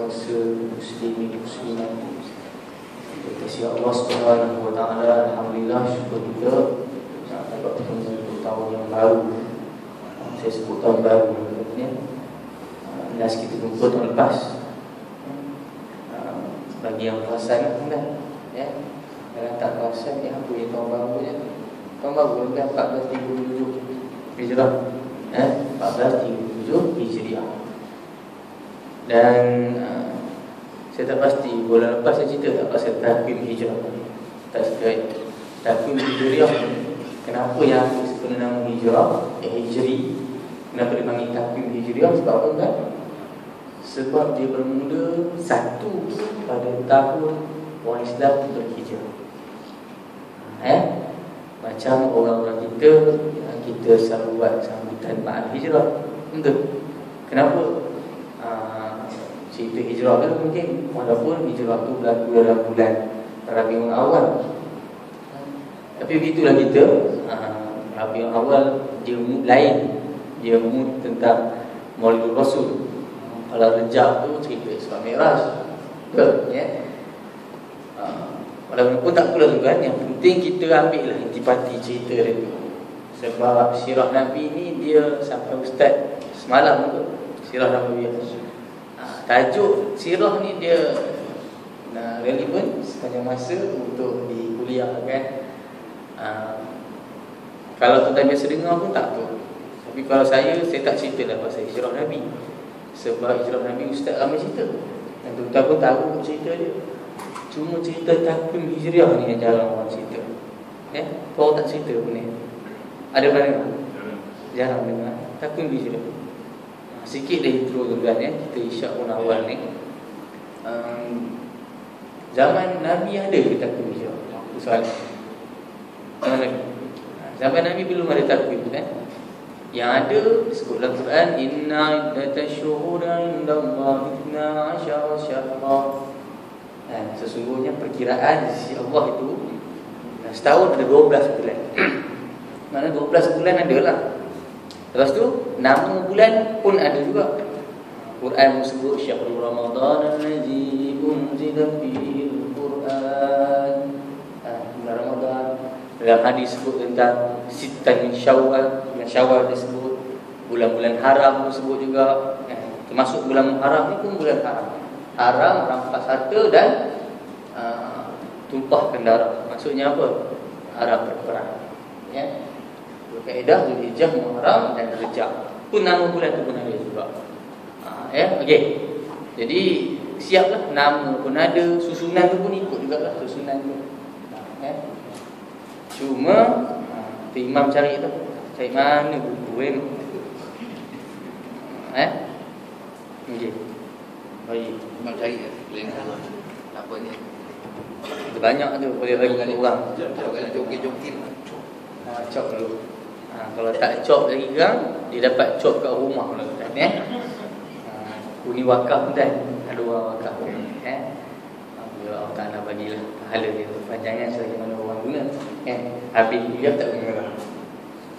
bangsa muslimin muslimat. Kita kasih Allah Subhanahu wa taala, alhamdulillah, syukur kita dapat bertemu tahun yang baru. Saya sebut tahun baru ya. Last kita jumpa tahun lepas. Bagi yang perasan dah ya. Kalau tak perasan ya, apa yang tahun baru je. Tahun baru dah 1437 Hijrah. 1437 Hijriah. Dan saya tak pasti bulan lepas saya cerita tak pasal takwim Hijrah. Tak sekali takwim Hijriah. Kenapa yang sebenarnya nama Hijrah Hijri? Kenapa dipanggil takwim Hijriah? Sebab apa kan? Sebab dia bermula satu pada tahun orang Islam berhijrah. Macam orang-orang kita selalu buat sambutan Ma'al Hijrah. Betul. Kenapa? Cerita hijrah tu mungkin walaupun hijrah tu berlaku dalam bulan Rabiul Awal. Tapi begitulah kita, Rabiul Awal dia mood lain. Dia mood tentang Maulidul Rasul. Kalau Rejab tu cerita Isra Mi'raj. Betul ya. Walaupun tak perlu kan, yang penting kita ambil lah intipati cerita dia tu. Sebab sirah Nabi ni dia sampai ustaz semalam tu, sirah Nabi. Tajuk sirah ni dia relevan sepanjang masa untuk dikuliahkan. Kalau tuan-tuan biasa dengar pun tak apa. Tapi kalau saya tak ceritalah pasal hijrah Nabi. Sebab hijrah Nabi ustaz ramai cerita, dan tuan-tuan pun tahu cerita dia. Cuma cerita takwim hijriah ni yang jarang orang cerita. Kau tak cerita pun ni. Ada pernah dengar? Jarang dengar takwim hijriah. Sikit dah intro tuan-tuan ya. Kita isyak pun awal ni. Zaman Nabi ada ke takwim hijriah? Soalan. Zaman Nabi belum ada takwim kan? Yang ada disebut dalam Quran, inna iddatasyuhura indallahi 12 syahra. Sesungguhnya perkiraan di sisi Allah itu setahun ada 12 bulan. Mana 12 bulan ada lah. Lepas tu nama bulan pun ada juga. Quran sebut syahrul Ramadan allazi unzila fihi al-Quran. Bulan Ramadan. Dalam hadis sebut tentang Sittan min Syawal. Bulan Syawal disebut. Bulan-bulan haram disebut juga. Termasuk bulan haram ni pun bulan haram. Haram rampas harta dan tumpahkan darah. Maksudnya apa? Haram berperang. Ya. Kaedah Zulhijjah, Muharram dan Rejab. Pun nama bulan tu pun ada juga. Okey. Jadi siaplah, nama pun ada, susunan tu pun ikut jugalah susunan tu. Cuma imam cari tu, cari mana buku okey. Baik, imam cari lain apa ni? Banyak tu boleh bagi orang. Joget-joget. Cop dulu. Kalau tak cop lagi kan, dia dapat cop kat rumah pula kan Uni wakaf kan, ada orang wakaf Allah Ta'ala bagilah pahala dia panjangan selagi mana orang guna habis dia tak guna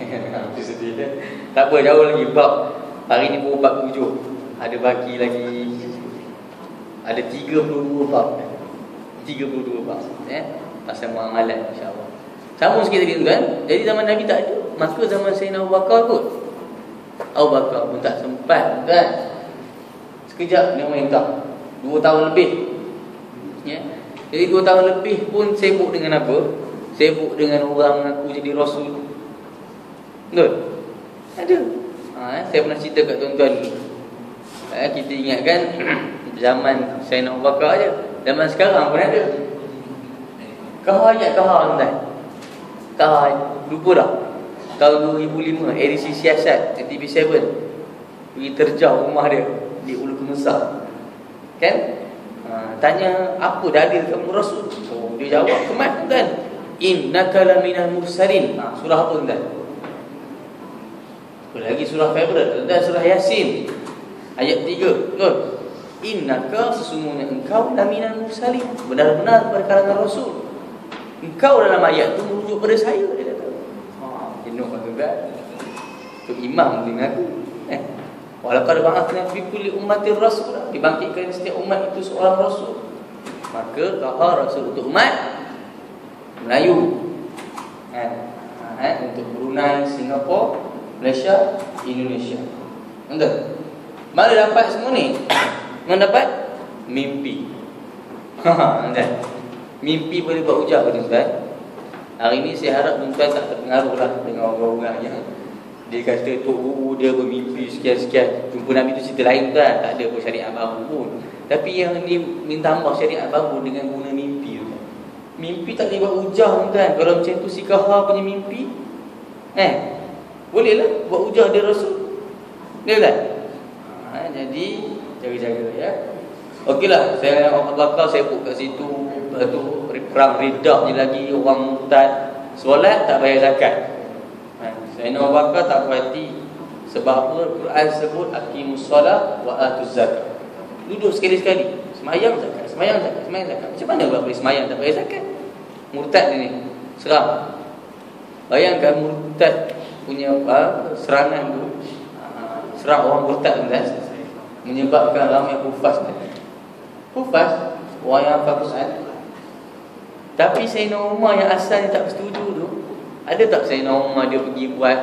habis sedih kan. Tak apa, jauh lagi bab. Hari ni baru bab 7. Ada bagi lagi, ada 32 bab. 32 bab pasal muamalat, insya-Allah. Sama sikit tadi tu kan. Jadi zaman Nabi tak ada, maka zaman Sayyidina Abu Bakar kot. Abu Bakar pun tak sempat kan. Sekejap dia merintah 2 tahun lebih. Jadi 2 tahun lebih pun sibuk dengan apa? Sibuk dengan orang mengaku jadi Rasul. Betul? Ada. Saya pernah cerita kat tuan-tuan dulu. Kita ingatkan zaman Sayyidina Abu Bakar je. Zaman sekarang pun ada. Kahayat tuan-tuan. Lupa dah. Tahun 2005 edisi siasat TV7 pergi terjauh rumah dia di Ulu Kemusah. Kan? Tanya apa dalil kamu Rasul? Dia jawab kemat kan. Innaka laminal mursalin. Surah apa kan? Apa lagi surah favorite? Dan surah Yasin ayat 3. Betul? Innaka, sesungguhnya engkau laminal mursalin, benar-benar pada kalangan Rasul. Engkau dalam ayat tu merujuk pada saya, dia kata. Jenuh kan. Tu imam dengan aku. Walaqad ba'athna fi kulli ummatin rasul, dibangkitkan setiap umat itu seorang rasul. Maka Taha rasul untuk umat Melayu, untuk Brunei, Singapura, Malaysia, Indonesia. Betul? Mana dapat semua ni? Mana dapat? Mimpi. Mimpi boleh buat hujah pada tuan. Hari ni saya harap tuan tak terpengaruh lah dengan orang-orang yang dia kata Tok Guru dia bermimpi sekian-sekian. Jumpa Nabi tu cerita lain kan, tak ada pun syariat baru pun. Tapi yang ni minta tambah syariat baru dengan guna mimpi tu. Mimpi tak boleh buat hujah kan. Kalau macam tu si Kahar punya mimpi, boleh lah buat hujah dia Rasul. Dia kan? Jadi jaga-jaga ya. Okeylah, saya orang bakal saya put kat situ. Lepas tu perang Riddah je lagi, orang murtad. Solat tak bayar zakat. Saya nak bakal tak berhati. Sebab apa Quran sebut aqimus solat wa atuz zakat. Duduk sekali-sekali, semayang zakat, semayang zakat, semayang zakat. Macam mana buat boleh semayang tak bayar zakat? Murtad ni seram. Bayangkan murtad punya serangan tu, serang orang murtad tu menyebabkan ramai kufas. Kufas orang yang hafal Quran. Tapi Sayyidina Umar yang asalnya tak setuju tu, ada tak Sayyidina Umar dia pergi buat,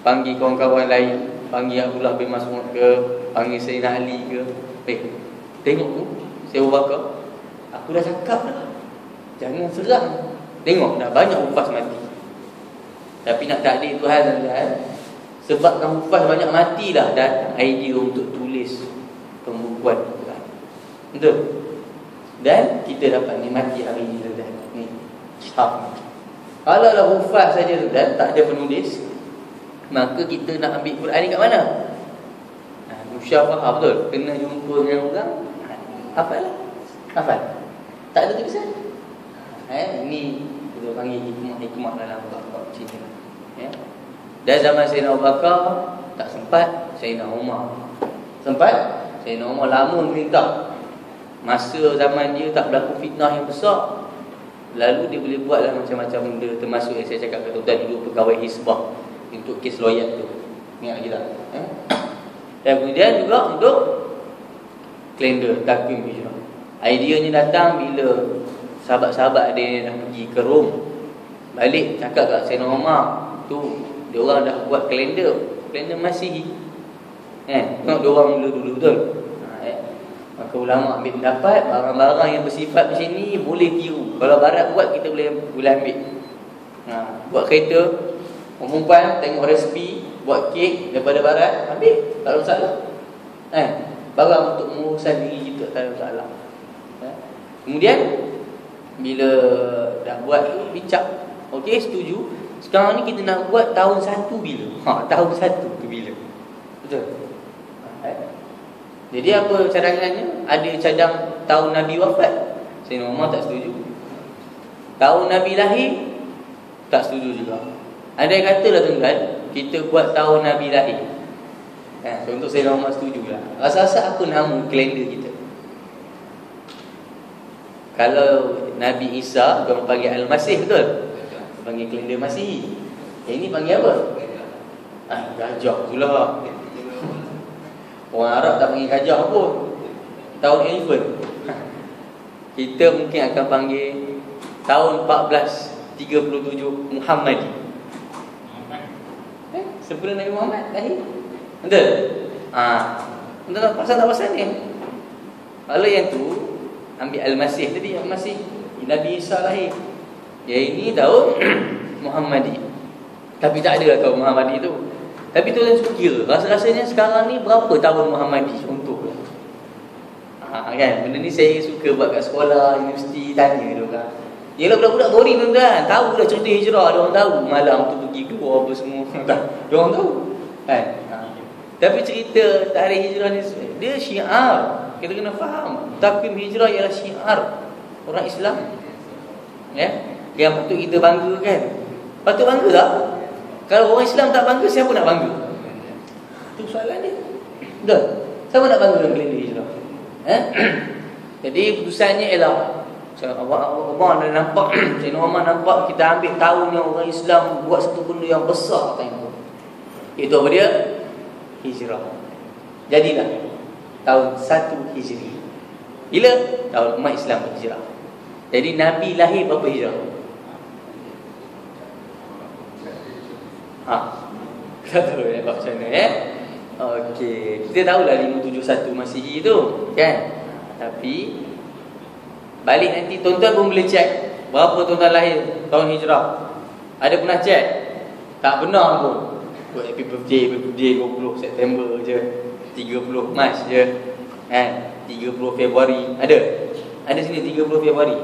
panggil kawan-kawan lain, panggil Abdullah bin Mas'ud ke, panggil Sayyidina Ali ke, tengok tu saya Bakar, aku dah cakap dah, jangan serang. Tengok dah banyak hufaz mati. Tapi nak takdir Tuhan dan sebabkan hufaz banyak mati dah datang idea untuk tulis pembukuan Quran. Betul? Dan kita dapat nikmati hari ini dah ni. Kalau lah hufaz saja dan tak ada penulis, maka kita nak ambil Quran ni kat mana? Musyafahah, betul? Kena jumpa dengan orang, hafal lah. Hafal. Tak ada tulisan. Ini kita panggil hikmah dalam bab cerita. Ya. Dan zaman Sayyidina Abu Bakar tak sempat, Sayyidina Umar sempat. Sayyidina Umar lama minta. Masa zaman dia tak berlaku fitnah yang besar, lalu dia boleh buatlah macam-macam benda, termasuk yang saya cakap kat tuan dulu pegawai hisbah untuk kes loyat tu. Ingat lagi tak? Dan kemudian juga untuk kalender takwim hijrah. Ideanya datang bila sahabat-sahabat dia dah pergi ke Rom, balik cakap kat Sayyidina Umar tu, dia orang dah buat kalender Masihi. Tengok dia orang mula dulu betul. Maka ulama ambil pendapat barang-barang yang bersifat macam ni boleh tiru. Kalau barat buat kita boleh ambil. Buat kereta, perempuan tengok resipi buat kek daripada barat, ambil, tak ada masalah. Barang untuk mengurusan diri kita tak ada masalah. Kemudian bila dah buat tu bijak. Okey, setuju. Sekarang ni kita nak buat tahun 1 bila? Tahun 1 tu bila? Betul? Jadi apa cadangannya? Ada cadang tahun Nabi wafat, Sayyidina Umar tak setuju. Tahun Nabi lahir, tak setuju juga. Ada yang katalah tuan-tuan, kita buat tahun Nabi lahir. Untuk Sayyidina Umar setujulah. Asal-asal apa nama kalender kita? Kalau Nabi Isa, orang panggil Al-Masih, betul? Panggil kalender Masih. Yang ini panggil apa? Gajah pula. Orang Arab tak panggil gajah pun, tahun elephant. Kita mungkin akan panggil tahun 1437 Muhammadi. Sebelum Nabi Muhammad lahir. Betul? Betul tak pasal ni? Kalau yang tu ambil Al-Masih tadi, Al-Masih Nabi Isa lahir. Yang ini tahun Muhammadi. Tapi tak ada lah tahun Muhammadi tu. Tapi tu yang suka kira, rasa-rasanya sekarang ni berapa tahun Muhammadi contoh. Kan, benda ni saya suka buat kat sekolah, universiti, tanya dia orang. Yelah budak-budak boring tuan-tuan, tahu dah cerita hijrah, dia orang tahu malam tu pergi keluar apa semua. Dia orang tahu. Kan? Tapi cerita tarikh hijrah ni dia syiar. Kita kena faham, takwim hijrah ialah syiar orang Islam. Ya, yang patut kita banggakan. Patut bangga tak? Kalau orang Islam tak bangga, siapa nak bangga? Itu soalan dia. Betul? Siapa nak bangga dengan kalender hijrah? Jadi putusannya ialah Umar dah nampak, Sayyidina Umar nampak kita ambil tahun yang orang Islam buat satu benda yang besar time tu. Itu apa dia? Hijrah. Jadilah tahun 1 Hijri. Bila? Tahun umat Islam berhijrah. Jadi Nabi lahir berapa hijrah? Tak tahu macam mana Okey, kita tahulah 571 Masihi tu kan. Tapi balik nanti tuan-tuan pun boleh check berapa tuan-tuan lahir tahun hijrah. Ada pernah check? Tak pernah pun. Buat happy birthday 20 September je, 30 Mac je kan, 30 Februari. Ada sini 30 Februari.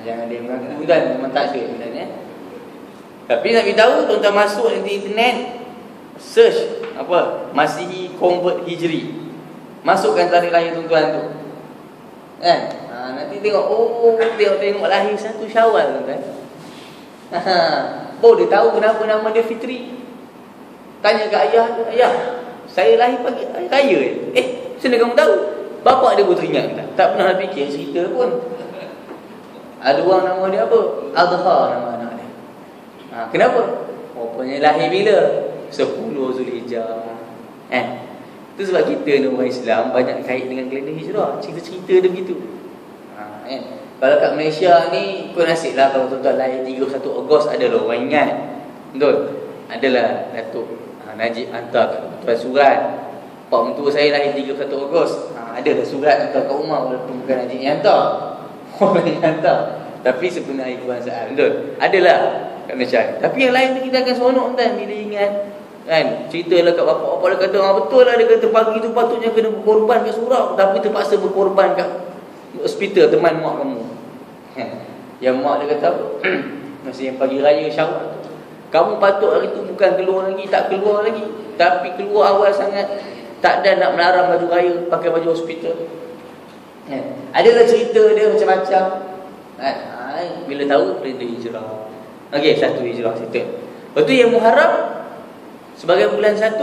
Jangan dia mengaku kan, memang tak ada sebenarnya. Tapi nak beritahu, tuan-tuan masuk nanti internet, search apa Masihi convert Hijri, masukkan tarikh lahir tuan-tuan tu kan. Nanti tengok, tengok lahir 1 Syawal tuan-tuan. Dia tahu kenapa nama dia Fitri. Tanya kat ayah, ayah saya lahir pagi hari raya. Senang kamu tahu. Bapak dia pun teringat tak pernah fikir cerita pun. Ada orang nama dia apa? Adha nama anak dia. Kenapa? Rupanya lahir bila? 10 Zulhijjah. Itu sebab kita ni orang Islam banyak kait dengan kalender hijrah. Cerita-cerita dia begitu. Kalau kat Malaysia ni, kau nasib lah kalau tuan-tuan lahir 31 Ogos ada lah orang ingat. Betul? Adalah Datuk Najib hantar kat tuan surat, pak mentua saya lahir 31 Ogos. Adalah surat hantar kat rumah, walaupun bukan Najib yang hantar, orang yang hantar. Tapi sebenarnya kebangsaan. Betul? Adalah kat Malaysia. Tapi yang lain tu kita akan seronok kan bila ingat kan. Ceritalah kat bapak-bapak dia kata, betul lah, dia kata pagi tu patutnya kena berkorban kat surau, tapi terpaksa berkorban kat hospital teman mak kamu. Yang mak dia kata apa? Masa yang pagi raya Syawal, kamu patut hari tu bukan keluar lagi, tak keluar lagi, tapi keluar awal sangat, tak ada nak melarang baju raya, pakai baju hospital. Adalah cerita dia macam-macam. Bila tahu dia hijrah. Okey, 1 hijrah situ. Lepas tu yang Muharram sebagai bulan 1,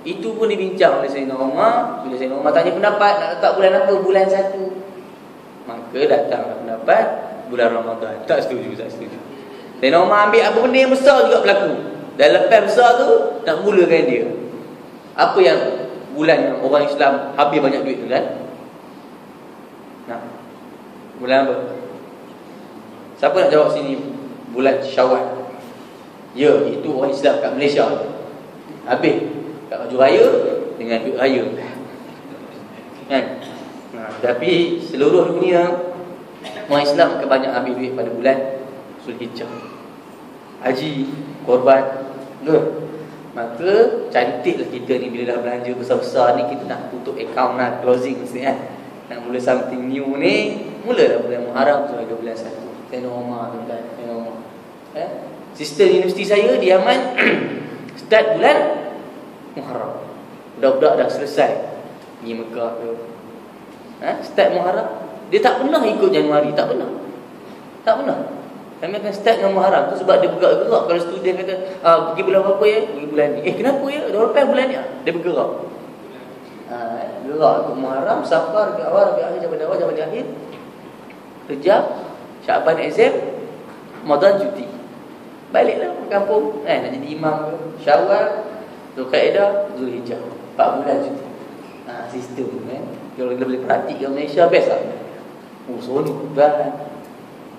itu pun dibincang oleh Sayyidina Umar. Bila Sayyidina Umar tanya pendapat nak letak bulan apa, bulan 1, maka datanglah pendapat bulan Ramadan. Tak setuju. Sayyidina Umar ambil apa benda yang besar juga berlaku. Dan lepas besar tu nak mulakan dia. Apa yang bulan yang orang Islam habis banyak duit tu kan? Bulan apa? Siapa nak jawab sini? Bulan Syawal. Ya, itu orang Islam kat Malaysia habis kat baju raya dengan duit raya kan? Tapi seluruh dunia orang Islam kebanyak ambil duit pada bulan Zulhijjah. Haji, korban. Maka cantiklah kita ni bila dah belanja besar-besar ni, kita nak tutup account lah, closing mesti kan. Nak mula something new ni, mulalah bulan Muharram sebagai bulan 1. Sayyidina Umar tuan-tuan, Sayyidina Umar. Sistem universiti saya di Yaman start bulan Muharram. Budak-budak dah selesai pergi Mekah tu. Start Muharram. Dia tak pernah ikut Januari, tak pernah. Kami akan start dengan Muharram tu sebab dia bergerak. Kalau student kata, pergi bulan apa ya? Pergi bulan ni. Kenapa ya? Dah lepas bulan ni. Dia bergerak. Gerak untuk Muharram, Safar, Rabiul Awal, Rabiul Akhir, Jamadil Awal, Jamadil Akhir, Rejab, Syaban exam, Ramadan cuti. Baliklah ke kampung, nak jadi imam ke. Syawal, Zulkaidah, Zulhijjah, 4 bulan cuti. Sistem kalau kita boleh praktik kat Malaysia, best lah. Seronok kan.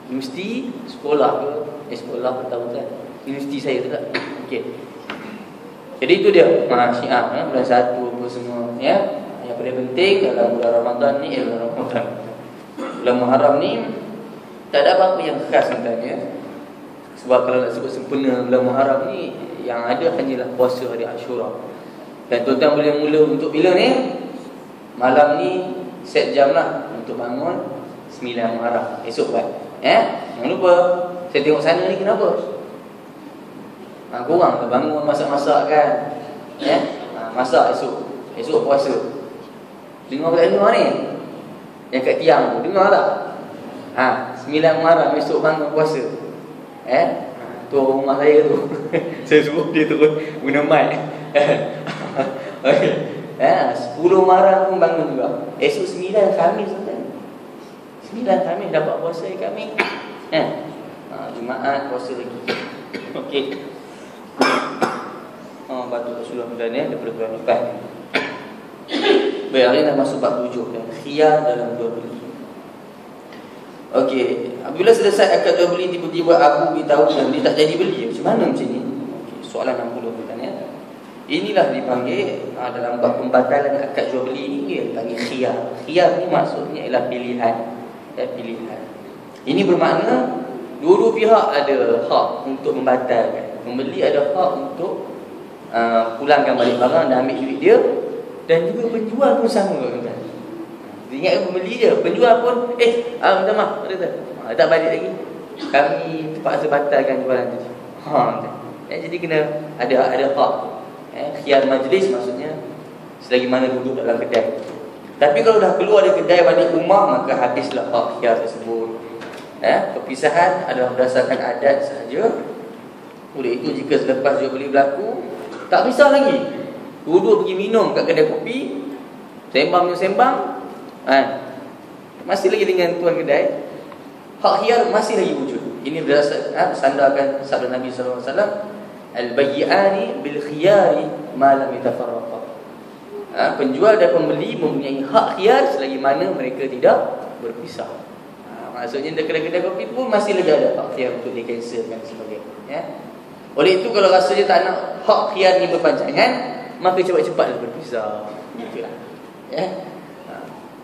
Universiti, sekolah ke, sekolah ke tahu kan. Universiti saya tu tak. Okey. Jadi itu dia Syiah, bulan 1 apa semua ya. Yang paling penting dalam bulan Ramadan ni, bulan Muharram ni tak ada apa-apa yang khas sebenarnya. Sebab kalau nak sebut sempurna bulan Muharram ni, yang ada hanyalah puasa hari Ashura. Dan tuan-tuan boleh mula untuk bila ni? Malam ni set jam lah untuk bangun 9 Muharram esok buat. Jangan lupa. Saya tengok sana ni kenapa? Korang dah bangun masak-masak kan? Masak esok puasa. Dengar tak dengar ni? Yang kat tiang tu dengar tak? 9 Muharram esok bangun puasa. Tu rumah saya tu. Saya suruh dia turun guna mic. Okay. 10 Muharram pun bangun juga. Esok 9 Khamis kan? 9 Khamis dapat puasa kami. Jumaat puasa lagi. Okey. sepatutnya sudah mudah daripada bulan lepas. Baik, hari ini dah masuk bab 7 kan. Khiyar dalam jual beli. Okey, apabila selesai akad jual beli, tiba-tiba Abu beritahu yang dia tak jadi beli. Macam mana macam ni? Okey, soalan 60 kan ya. Inilah dipanggil dalam bab pembatalan akad jual beli ni dia panggil khiyar. Khiyar ni maksudnya ialah pilihan. Pilihan. Ini bermakna dua-dua pihak ada hak untuk membatalkan. Pembeli ada hak untuk pulangkan balik barang dan ambil duit dia, dan juga penjual pun sama kan. Ingat pembeli je, penjual pun minta maaf, tak balik lagi. Kami terpaksa batalkan jualan tadi. Jadi kena ada hak. Khiyar majlis maksudnya selagi mana duduk dalam kedai. Tapi kalau dah keluar dari kedai balik rumah, maka habislah hak khiyar tersebut. Perpisahan adalah berdasarkan adat sahaja. Oleh itu jika selepas jual beli berlaku, tak pisah lagi. Dua-dua pergi minum kat kedai kopi, sembang, masih lagi dengan tuan kedai, hak khiyar masih lagi wujud. Ini berdasarkan sandarkan sabda Nabi sallallahu alaihi wasallam, al-bayyi'ani bil khiyari ma lam yatafarraqa. Penjual dan pembeli mempunyai hak khiyar selagi mana mereka tidak berpisah. Maksudnya kedai-kedai kopi pun masih lagi ada hak khiyar untuk di-cancelkan sebagainya. Oleh itu kalau rasanya tak nak hak khiyar ni berpanjangan, maka cepat-cepatlah berpisah. Gitulah.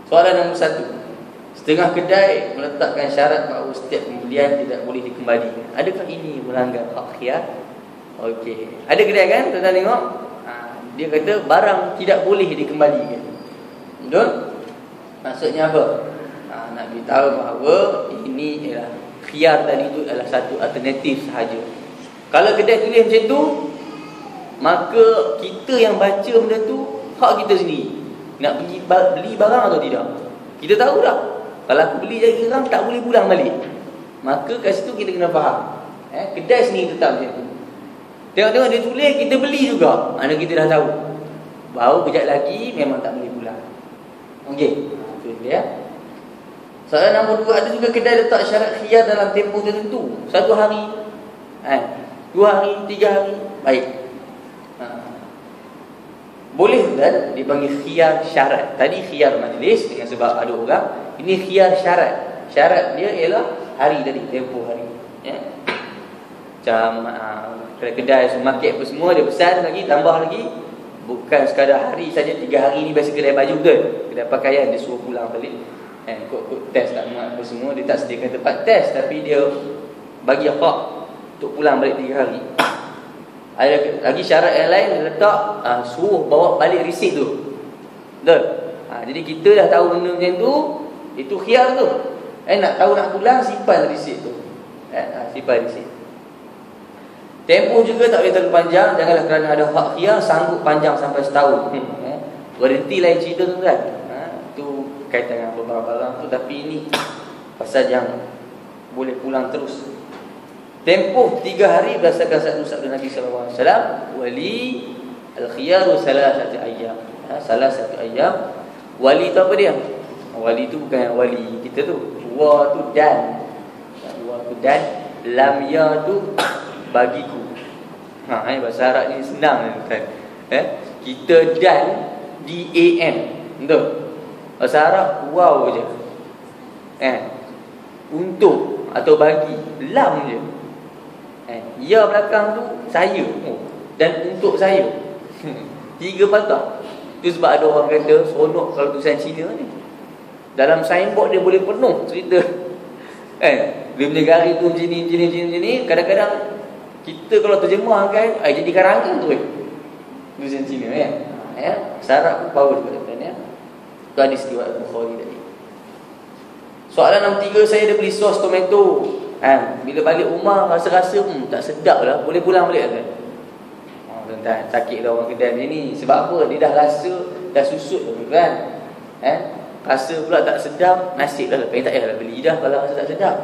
Soalan nombor 1. Setengah kedai meletakkan syarat bahawa setiap pembelian tidak boleh dikembalikan. Adakah ini melanggar hak khiyar? Okey. Ada kedai kan? Tuan-tuan tengok. Dia kata barang tidak boleh dikembalikan. Betul? Maksudnya apa? Nak beritahu bahawa ini ialah khiyar tadi itu adalah satu alternatif sahaja. Kalau kedai tulis macam tu, maka kita yang baca benda tu hak kita sendiri. Nak pergi beli barang atau tidak. Kita tahu dah. Kalau aku beli dari orang tak boleh pulang balik. Maka kat situ kita kena faham. Kedai sendiri tetap macam tu. Tengok-tengok dia tulis, kita beli juga. Mana kita dah tahu bahawa kejap lagi memang tak boleh pulang. Okey. Itu dia. Soalan nombor 2, ada juga kedai letak syarat khiyar dalam tempoh tertentu. 1 hari, 2 hari, 3 hari. Baik. Boleh kan dipanggil khiyar syarat. Tadi khiyar majlis dengan sebab ada orang. Ini khiyar syarat. Syarat dia ialah hari tadi, tempoh hari. Macam kedai supermarket apa semua, dia pesan lagi, tambah lagi. Bukan sekadar hari saja, 3 hari ni biasa kedai baju ke, kedai pakaian dia suruh pulang balik. Kod test tak muat apa semua, dia tak sediakan tempat test, tapi dia bagi hak untuk pulang balik 3 hari. Ada lagi syarat yang lain, dia letak suruh bawa balik resit tu. Betul? Jadi kita dah tahu benda macam tu, itu khiyar tu. Nak tahu nak pulang, simpan resit tu. Simpan resit. Tempoh juga tak boleh terlalu panjang. Janganlah kerana ada hak khiyar sanggup panjang sampai setahun. Berhenti lain cerita tu kan. Itu kaitan dengan barang-barang tu. Tapi ini pasal yang boleh pulang terus. Tempoh 3 hari berdasarkan satu sabda Nabi SAW, wali al-khiyaru salasatu ayyam. Salasatu ayyam. Wali tu apa dia? Wali tu bukan yang wali kita tu. Wa tu dan. Wa tu dan. Lam ya tu bagiku. Bahasa Arab ni senang kan. Kita dan DAN. Betul? Bahasa Arab wow je. Untuk atau bagi, lam je. Ya belakang tu saya. Dan untuk saya. 3 patah. Itu sebab ada orang kata seronok kalau tulisan Cina ni. Dalam signboard dia boleh penuh cerita. Dia punya garis tu macam ni. Kadang-kadang kita kalau terjemahkan jadi karangan tu tulisan Cina Sarap pun power juga kan. Itu hadis riwayat Bukhari tadi. Soalan nombor 3, saya ada beli sos tomato. Bila balik rumah rasa-rasa tak sedap lah, boleh pulang balik kan? Tuan-tuan, sakit lah orang kedai macam ni. Sebab apa? Dia dah rasa dah susut kan? Rasa pula tak sedap, nasib lah. Lepas tak payahlah beli dah kalau rasa tak sedap.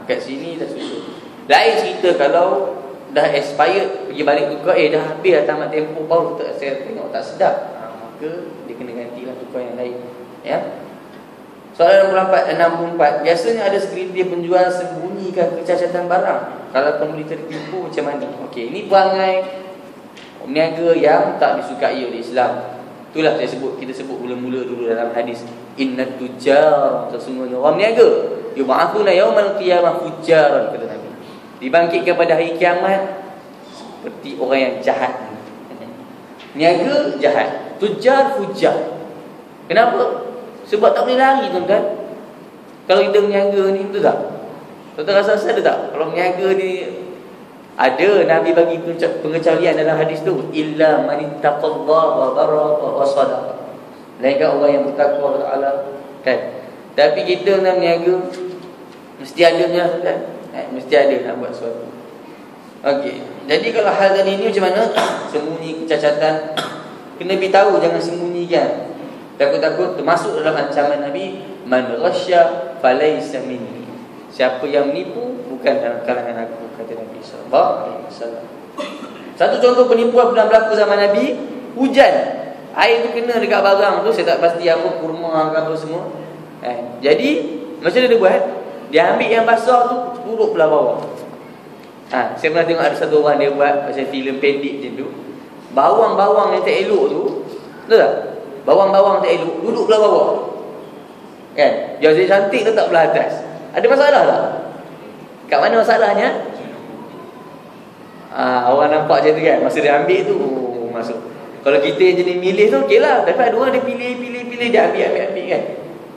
Kat sini dah susut. Lain cerita kalau dah expired, pergi balik tukar, dah habis dah tamat tempoh, baru saya tengok tak sedap. Maka dia kena gantilah tukar yang lain. Soalan nombor 64. Biasanya ada segelintir penjual sembunyikan kecacatan barang. Kalau pembeli tertipu macam mana? Okey, ini perangai Peniaga yang tak disukai oleh Islam. Itulah kita sebut mula-mula dulu dalam hadis, innat tujar, sesungguhnya orang peniaga yub'atsuna yaumal qiyamah fujjaran, kata Nabi, dibangkitkan pada hari kiamat seperti orang yang jahat. Niaga jahat, tujar fujjar. Kenapa? Sebab tak boleh lari, tuan-tuan. Kalau kita berniaga ni, betul tak? Tuan-tuan rasa ada tak? Kalau berniaga ni, ada Nabi bagi pengecualian dalam hadis tu, illa man ittaqallaha wa barra wa sadaqa. Melainkan orang yang bertakwa kepada Allah, kan? Tapi kita nak berniaga mesti adanya, kan? Mesti ada nak buat sesuatu. Okey. Jadi kalau hal tadi ni macam mana? Sembunyi kecacatan, kena beritahu, jangan sembunyikan. Takut-takut termasuk dalam ancaman Nabi, man ghasya falaysa minni. Siapa yang menipu bukan dalam kalangan aku, kata Nabi sallallahu alaihi wasallam. Satu contoh penipuan pernah berlaku zaman Nabi, hujan. Air tu kena dekat barang tu, saya tak pasti apa, kurma ke apa semua. Jadi macam mana dia buat? Dia ambil yang basah tu, turut belah bawah. Saya pernah tengok ada satu orang dia buat macam filem pendek macam tu. Bawang-bawang yang tak elok tu, betul tak? Bawang-bawang tak elok duduk belah bawah, kan? Yang jadi cantik letak belah atas. Ada masalah tak? Kat mana masalahnya? Orang nampak macam tu kan, masa dia ambil tu masuk. Kalau kita yang jenis milih tu okey lah. Tapi ada orang dia pilih, dia ambil kan.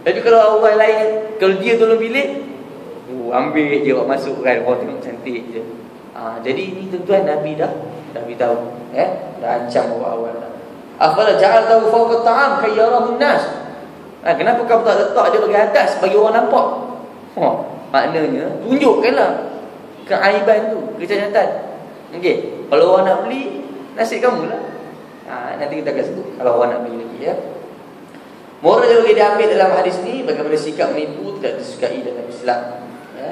Tapi kalau orang lain, kalau dia tolong pilih, ambil je awak masuk kan, orang tengok cantik je. Jadi ni tuan-tuan Nabi dah beritahu, dah ancam awal-awal dah. Afala ja'altahu fawqa ta'am kayyarahu an-nas. Kenapa kamu tak letak dia bagi atas bagi orang nampak? Maknanya tunjukkanlah keaiban tu, kecacatan. Okey, kalau orang nak beli, nasib kamulah. Nanti kita akan sebut kalau orang nak beli lagi, ya. Moral yang boleh diambil dalam hadis ni, bagaimana sikap menipu tidak disukai dalam Islam, ya.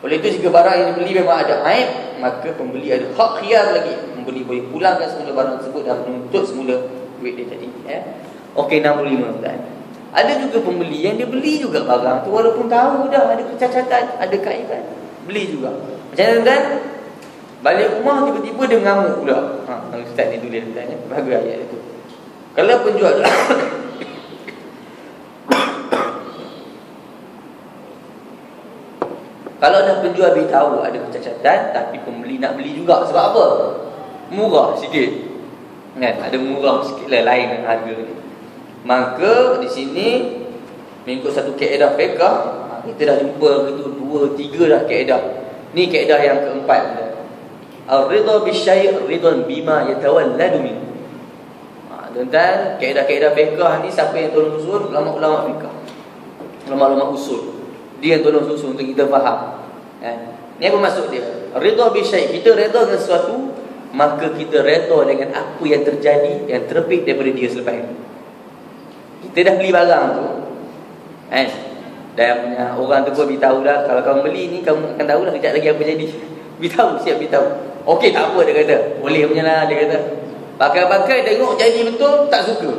Oleh itu jika barang yang dibeli memang ada aib, maka pembeli ada hak khiyar lagi. Pembeli boleh pulangkan semula barang tersebut dan menuntut semula duit dia tadi, ya. Okey, 65 kan. Ada juga pembeli yang dia beli juga barang tu walaupun tahu dah ada kecacatan, ada kaiban, beli juga. Macam mana kan? Balik rumah tiba-tiba dia mengamuk pula. Ustaz ni tulis tanya, bagus ayat itu. Kalau penjual kalau dah penjual beritahu ada kecacatan tapi pembeli nak beli juga, sebab apa? Murah sikit, kan? Ada murah sikit lah lain harga ni. Maka di sini mengikut satu kaedah fiqh, kita dah jumpa itu 2, 3 dah kaedah. Ni kaedah yang keempat. Ar-ridha bisyai' ridhan bima yatawalladu min. Tuan-tuan, kaedah-kaedah fiqh ni siapa yang tolong susun? Ulama-ulama fiqh, ulama-ulama usul. Dia yang tolong susun untuk kita faham. Ni apa maksud dia? Ridha bisyai', kita redha dengan sesuatu, maka kita redha dengan apa yang terjadi, yang terbit daripada dia selepas itu. Kita dah beli barang tu, dan punya orang tu pun beritahu dah, kalau kamu beli ni kamu akan tahu lah kejap lagi apa jadi. Beritahu, siap beritahu. Okey, tak apa, dia kata. Boleh punya lah, dia kata. Pakai-pakai, tengok jadi betul, tak suka.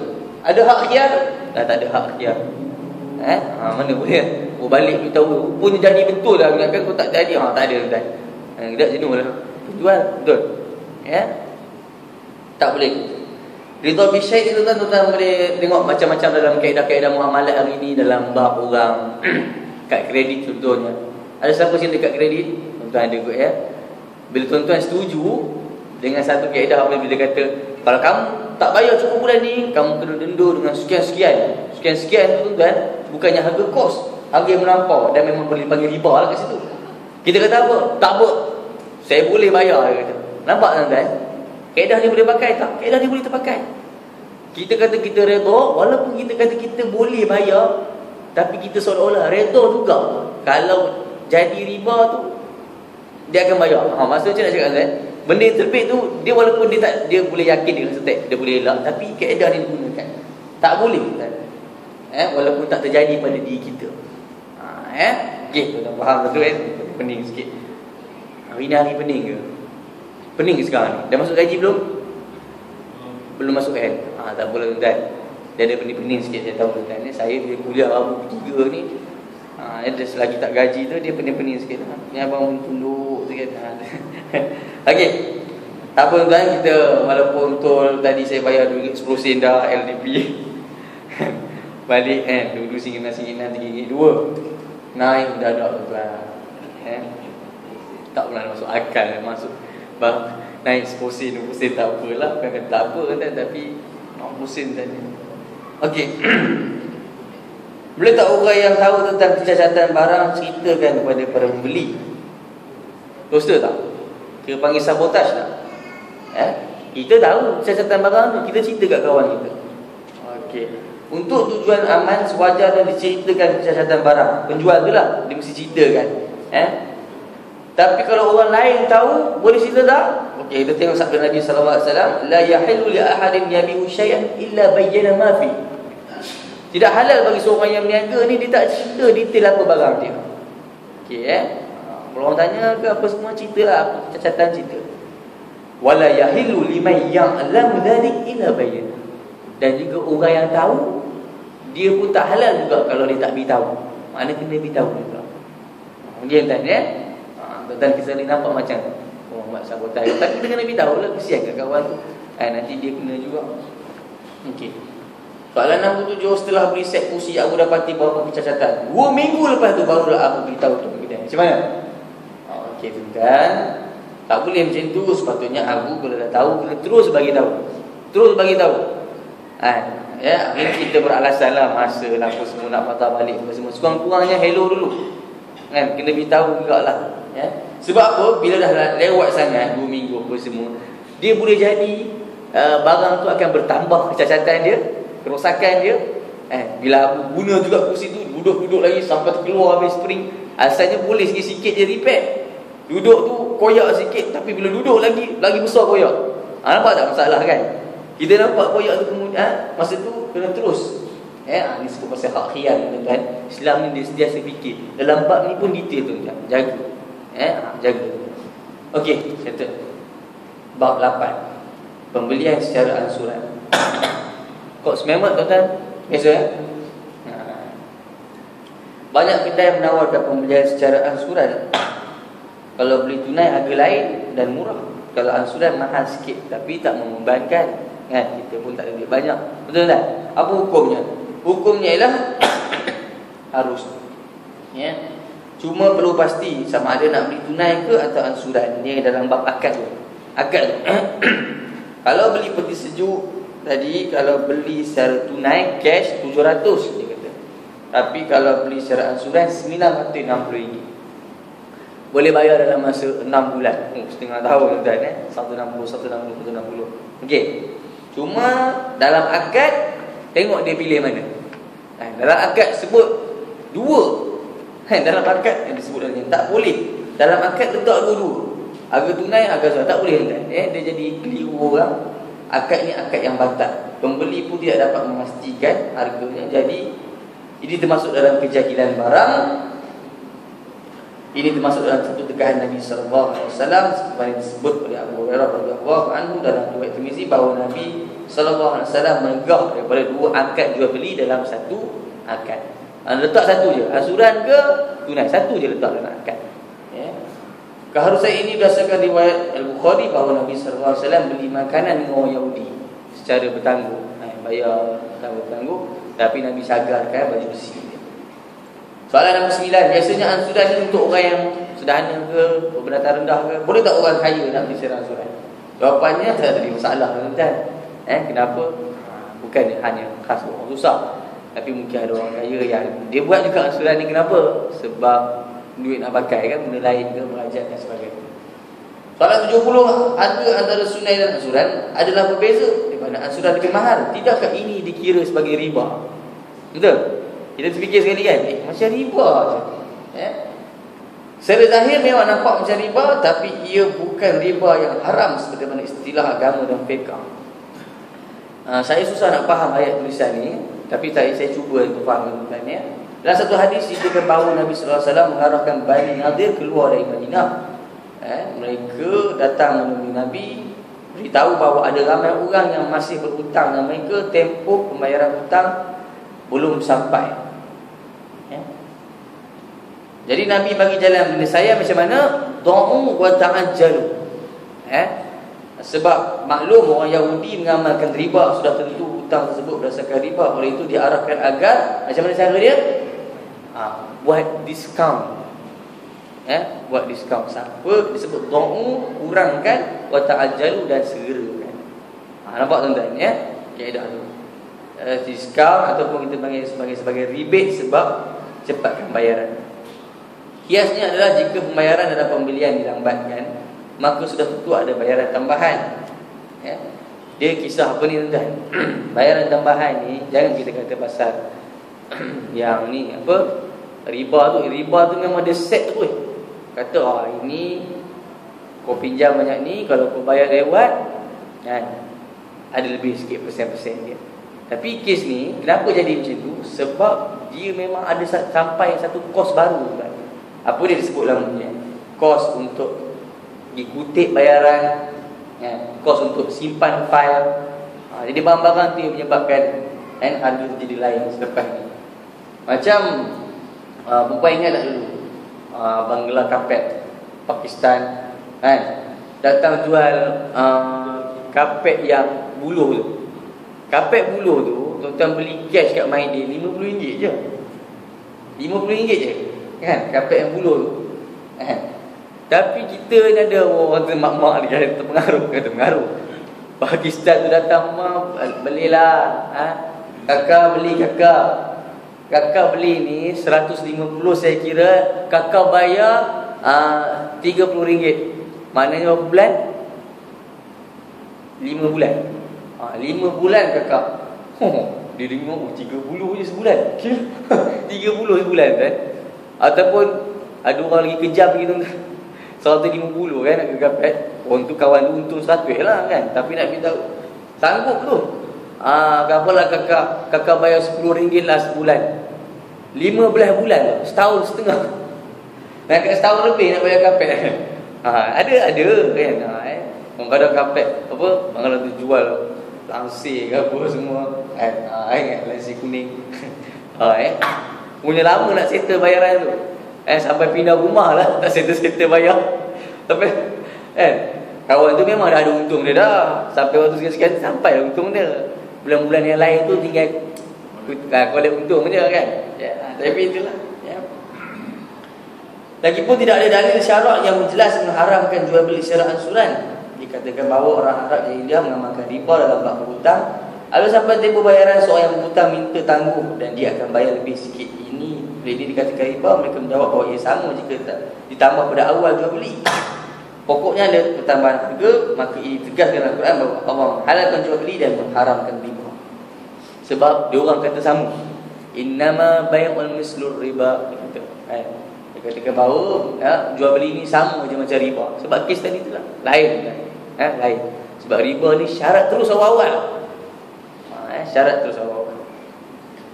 Ada hak khiyar? Dah tak ada hak khiyar. Mana boleh? Balik beritahu, punya jadi betul lah. Ingatkan kau tak jadi. Tak ada tuan. Tidak jenuh lah. Jual, betul. Tak boleh. Ridha bisyai' itu tuan-tuan boleh tengok macam-macam dalam kaedah-kaedah muamalat hari ni, dalam bab orang kad kredit contohnya. Ada siapa sini dekat kredit? Tuan-tuan ada kot, ya. Bila tuan-tuan setuju dengan satu kaedah, apabila dia kata kalau kamu tak bayar cukup bulan ni, kamu kena denda dengan sekian-sekian. Sekian-sekian tu tuan-tuan bukannya harga kos, harga yang melampau, dan memang boleh panggil riba lah kat situ. Kita kata apa? Tak apa, saya boleh bayar, dia kata. Nampak tuan-tuan? Kaedah ni boleh pakai tak? Kaedah ni boleh terpakai. Kita kata kita redha, walaupun kita kata kita boleh bayar, tapi kita seolah-olah redha juga. Kalau jadi riba tu, dia akan bayar. Maksudnya nak cakap kan, benda yang terbit tu, dia walaupun dia boleh yakin dia rasa dia boleh elak, tapi kaedah ni digunakan. Tak boleh kan? Walaupun tak terjadi pada diri kita. Okey, tuan faham betul kan? Pening sikit. Hari ni hari pening ke? Pening ke sekarang ni? Dah masuk gaji belum? Belum masuk kan? Tak boleh tuan. Dia ada pening-pening sikit, saya tahu tuan. Saya dia kuliah Rabu 3 ni. Dia selagi tak gaji tu, dia pening-pening sikit. Ni abang tunduk sikit. Okey. Tak apa tuan, kita walaupun betul tadi saya bayar RM10 dah LDP balik dulu RM1.5 RM3.2 naik mendadak tuan. Tak pernah masuk akal masuk bang naik RM10 RM20 tak apalah, bukan tak apa kan, tapi RM40 tadi. Okey. Boleh tak orang yang tahu tentang kecacatan barang ceritakan kepada para pembeli? Dosa tak? Kita panggil sabotaj tak? Kita tahu kecacatan barang tu, kita cerita kat kawan kita. Okey. Untuk tujuan aman, sewajarnya diceritakan kecacatan barang. Penjual tu lah, dia mesti ceritakan. Tapi kalau orang lain tahu, boleh cerita tak? Okey, kita tengok sabda Nabi sallallahu alaihi wasallam, la yahillu li ahadin yabi'u syai'an illa bayyana ma fi. Tidak halal bagi seorang yang berniaga ni dia tak cerita detail apa barang dia. Okey kalau orang tanya ke apa semua, ceritalah apa kecacatan cerita. Wala yahillu liman ya'lamu dhalik illa bayyana. Dan juga orang yang tahu, dia pun tak halal juga kalau dia tak beritahu. Maknanya kena beritahu juga. Mungkin tuan kisah ni nampak macam orang buat sabotaj, tapi kita kena beritahu lah, kesian kat kawan tu. Nanti dia kena juga. Okey. Soalan 67, setelah beri set kursi aku dapati beberapa kecacatan. 2 minggu lepas tu barulah aku beritahu tu kita. Macam mana? Okey tuan. Tak boleh macam tu. Sepatutnya aku kalau dah tahu kena terus bagi tahu. Terus bagi tahu. Ini kita beralasan lah masa lah apa semua nak patah balik apa semua. Sekurang-kurangnya hello dulu. Kena beritahu jugalah. Sebab apa? Bila dah lewat sangat 2 minggu apa semua, dia boleh jadi barang tu akan bertambah kecacatan dia, kerosakan dia. Bila aku guna juga kursi tu, duduk-duduk lagi sampai keluar habis spring, asalnya boleh sikit-sikit je repair. Duduk tu koyak sikit, tapi bila duduk lagi besar koyak. Nampak tak masalah kan? Kita nampak koyak tu kemudian masa tu kena terus. Ni sebut pasal hak khiyar tuan. Islam ni dia sentiasa fikir. Dalam bab ni pun detail tu jaga. Jaga. Okey, settle. Bab 8. Pembelian secara ansuran. Kok sememat tuan-tuan? Biasa banyak kedai menawarkan pembelian secara ansuran. Kalau beli tunai harga lain dan murah. Kalau ansuran mahal sikit tapi tak membebankan. Kita pun tak ada duit banyak. Betul tak? Apa hukumnya? Hukumnya ialah harus. Cuma perlu pasti sama ada nak beli tunai ke atau ansuran. Ini dalam bab akad tu. Akad tu. Kalau beli peti sejuk tadi, kalau beli secara tunai cash 700 dia kata. Tapi kalau beli secara ansuran RM960. Boleh bayar dalam masa 6 bulan. Setengah tahun tuan 160. Okey. Cuma dalam akad tengok dia pilih mana. Dalam akad sebut dua. Dalam akad yang disebut dalam tak boleh. Dalam akad letak dua-dua. Harga tunai, harga ansuran. Tak boleh tuan. Dia jadi keliru orang. Akad ni akad yang batal. Pembeli pun tidak dapat memastikan harganya. Jadi ini termasuk dalam kejahilan barang. Ini termasuk dalam satu tegahan Nabi sallallahu alaihi wasallam seperti disebut oleh Abu Hurairah radhiyallahu anhu dalam riwayat Tirmizi bahawa Nabi sallallahu alaihi wasallam menegah daripada dua akad jual beli dalam satu akad. Letak satu je, ansuran ke tunai, satu je letak dalam akad. Keharusan ini berdasarkan riwayat Al-Bukhari bahawa Nabi sallallahu alaihi wasallam beli makanan dengan orang Yahudi secara bertangguh. Bayar bertangguh, tapi Nabi sagarkan baju besi. Soalan nombor 9, biasanya ansuran ni untuk orang yang sederhana ke, pendapatan rendah ke? Boleh tak orang kaya nak beli secara ansuran? Jawapannya tak ada masalah tuan. Kenapa? Bukan hanya khas orang susah, tapi mungkin ada orang kaya yang dia buat juga ansuran ni. Kenapa? Sebab duit nak pakai kan, benda lain ke, merajat dan sebagainya. Soalan 70, harga antara sunai dan ansuran adalah berbeza. Di mana ansuran lebih mahal? Tidakkah ini dikira sebagai riba? Betul? Kita terfikir sekali kan, macam riba je. Secara zahir memang nampak macam riba, tapi ia bukan riba yang haram sebagaimana istilah agama dan fiqh. Saya susah nak faham ayat tulisan ni, tapi saya cuba untuk faham tuan-tuan. Dalam satu hadis disebutkan bahawa Nabi sallallahu alaihi wasallam mengarahkan Bani Nadir keluar dari Madinah. Mereka datang menemui Nabi, beritahu bahawa ada ramai orang yang masih berhutang dengan mereka, tempoh pembayaran hutang belum sampai. Jadi Nabi bagi jalan benda saya macam mana? Du'u wa ta'ajjalu. Sebab maklum orang Yahudi mengamalkan riba, sudah tentu hutang tersebut berdasarkan riba. Oleh itu diarahkan agar macam mana cara dia? Buat diskaun. Buat diskaun. Siapa disebut dha'u, kurangkan, wa ta'ajjalu, dan segerakan. Nampak tuan-tuan ya? Kaedah tu. Diskaun ataupun kita panggil sebagai rebate sebab cepatkan bayaran. Kiasnya adalah jika pembayaran dalam pembelian dilambatkan, maka sudah tentu ada bayaran tambahan. Dia kisah apa ni tuan-tuan? Bayaran tambahan ni jangan kita kata pasal yang ni apa, riba tu memang dia set tu. Kata ini kau pinjam banyak ni, kalau kau bayar lewat ada lebih sikit persen-persen dia. Tapi kes ni kenapa jadi macam tu? Sebab dia memang ada sampai satu kos baru kan. Apa dia disebut namanya? Kos untuk dikutip bayaran, kos untuk simpan fail. Jadi barang-barang tu yang menyebabkan harga jadi lain selepas ni. Macam perempuan ingat tak dulu Bangla kapet Pakistan datang jual kapet yang buluh tu. Kapet buluh tu tuan-tuan beli cash kat Maidin RM50 je. RM50 je kan, kapet yang buluh tu. Tapi kita ni ada orang tu mak-mak dia terpengaruh. Pakistan tu datang, mak belilah. Kakak beli Kakak beli ni 150 saya kira, kakak bayar RM30. Maknanya berapa bulan? 5 bulan. 5 bulan kakak. Dia dengar 30 je sebulan. 30 sebulan kan. Ataupun ada orang lagi kejam gitu kan. 150 kan nak kapet. Orang tu kawan tu untung 100 lah kan. Tapi nak minta sanggup tu. Kapalah kakak bayar RM10 lah sebulan. 15 bulan tu, setahun setengah. Nak setahun lebih nak bayar kapet. Ada kan. Orang kadang kapet apa, orang tu jual langsir ke apa semua. Ingat langsir kuning. Punya lama nak settle bayaran tu. Sampai pindah rumah lah tak settle bayar. Tapi kawan tu memang dah ada untung dia dah. Sampai waktu sekali-sekali sampai lah untung dia. Bulan-bulan yang lain tu tinggal collect untung je kan. Tapi itulah Lagipun tidak ada dalil syarak yang jelas mengharamkan jual beli secara ansuran. Dikatakan bahawa orang Arab Jahiliyah mengamalkan riba dalam bab berhutang. Lalu sampai tempoh bayaran seorang yang berhutang minta tangguh dan dia akan bayar lebih sikit. Ini dikatakan riba. Mereka menjawab bahawa ia sama jika ditambah pada awal jual beli. Pokoknya ada pertambahan harga. Maka ini tegas dalam Al-Quran bahawa Allah menghalalkan jual beli dan mengharamkan riba. Sebab dia orang kata sama. Innama bay'ul mislur riba. Dia katakan bahawa jual beli ni sama je macam riba. Sebab kes tadi tu lah lain kan? Lain. Sebab riba ni syarat terus awal-awal. Syarat terus awal-awal.